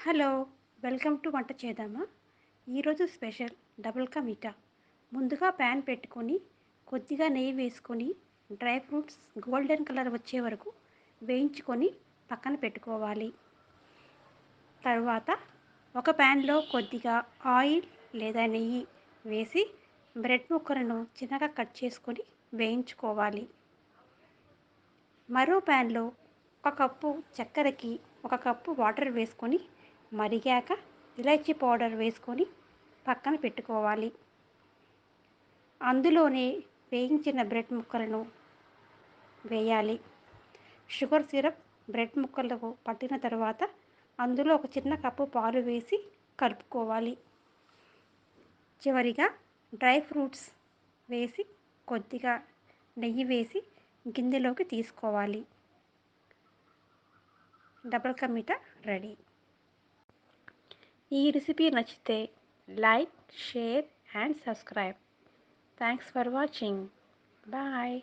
Hello, welcome to వంట చేద్దామా. ఈరోజు స్పెషల్ డబుల్ కా మీఠా. ముందుగా ప్యాన్ పెట్టుకొని కొద్దిగా నెయ్యి వేసుకొని డ్రై ఫ్రూట్స్ గోల్డెన్ కలర్ వచ్చే వరకు వేయించుకొని పక్కన పెట్టుకోవాలి. తర్వాత ఒక ప్యాన్లో కొద్దిగా ఆయిల్ లేదా నెయ్యి వేసి బ్రెడ్ ముక్కలను చిన్నగా కట్ చేసుకొని వేయించుకోవాలి. మరో ప్యాన్లో ఒక కప్పు చక్కెరకి ఒక కప్పు వాటర్ వేసుకొని మరిగాక ఇలైచీ పౌడర్ వేసుకొని పక్కన పెట్టుకోవాలి. అందులోనే వేయించిన బ్రెడ్ ముక్కలను వేయాలి. షుగర్ సిరప్ బ్రెడ్ ముక్కలకు పట్టిన తర్వాత అందులో ఒక చిన్న కప్పు పాలు వేసి కలుపుకోవాలి. చివరిగా డ్రై ఫ్రూట్స్ వేసి కొద్దిగా నెయ్యి వేసి గిన్నెలోకి తీసుకోవాలి. Double ka meetha ready. ఈ రెసిపీ నచ్చితే like, share and subscribe. Thanks for watching. Bye.